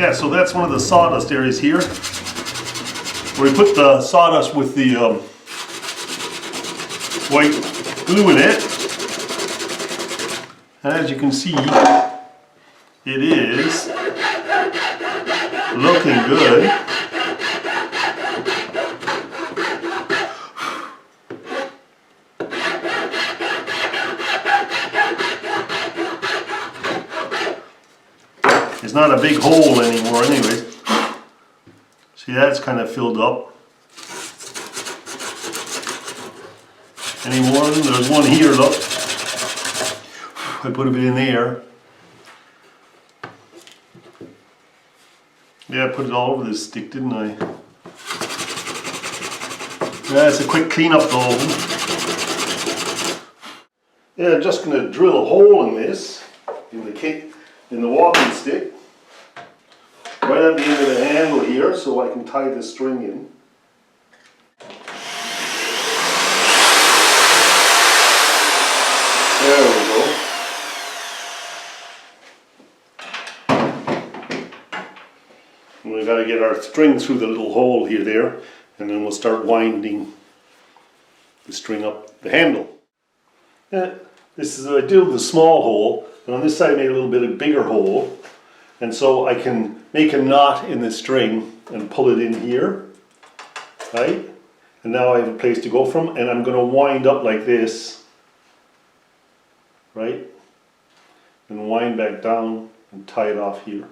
Yeah, so that's one of the sawdust areas here, where we put the sawdust with the white glue in it. And as you can see, it is looking good. It's not a big hole anymore anyways. See, that's kind of filled up. Any more? There's one here, look. I put a bit in there. Yeah, I put it all over this stick, didn't I? Yeah, it's a quick cleanup though. Yeah, I'm just going to drill a hole in this, in the walking stick, right at the end of the handle here, so I can tie the string in. There we go. And we've got to get our string through the little hole here there, and then we'll start winding the string up the handle. This is, I did the small hole, and on this side I made a little bit of bigger hole, and so I can make a knot in the string and pull it in here, right? And now I have a place to go from, and I'm going to wind up like this, right? And wind back down and tie it off here.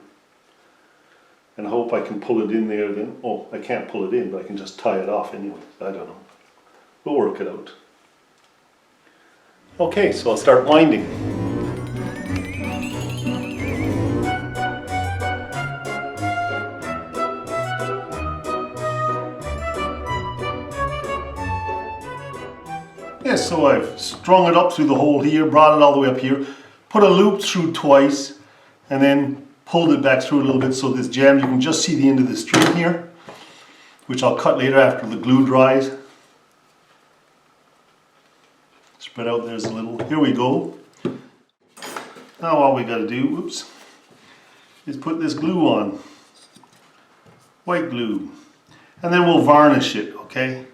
And hope I can pull it in there then. Oh, I can't pull it in, but I can just tie it off anyway. I don't know. We'll work it out. Okay, so I'll start winding. Yes, so I've strung it up through the hole here, brought it all the way up here, put a loop through twice, and then pulled it back through a little bit so this jam, you can just see the end of the string here, which I'll cut later after the glue dries. Spread out there's a little, here we go. Now all we got to do, oops, is put this glue on, white glue, and then we'll varnish it, okay?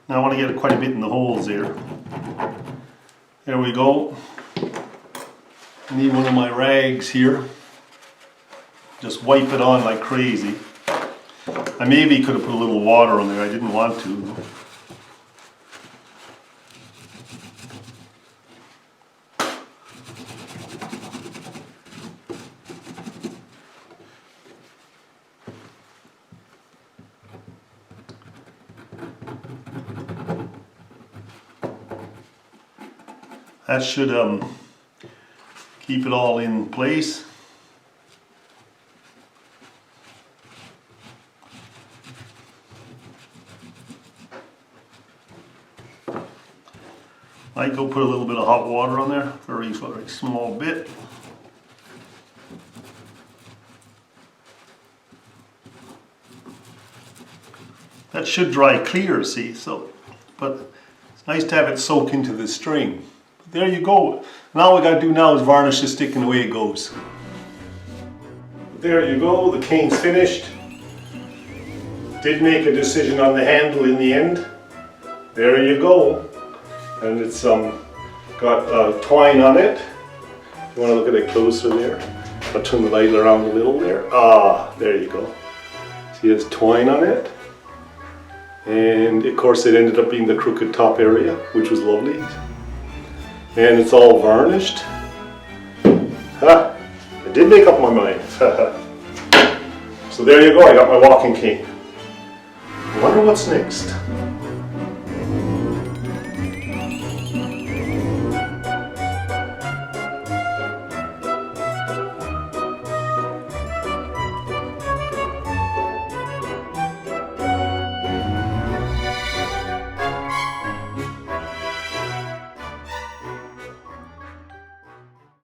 Now I want to get quite a bit in the holes there. There we go. I need one of my rags here. Just wipe it on like crazy. I maybe could have put a little water on there, I didn't want to. That should keep it all in place. Might go put a little bit of hot water on there, very small bit. That should dry clear, see, so, but it's nice to have it soak into the string. But there you go. And all we got to do now is varnish the stick and away it goes. There you go, the cane's finished. Did make a decision on the handle in the end. There you go. And it's got twine on it. If you want to look at it closer there, I'll turn the light around a little there. Ah, there you go. See, it's twine on it. And of course it ended up being the crooked top area, which was lovely. And it's all varnished. Ha! I did make up my mind. So there you go, I got my walking cane. I wonder what's next.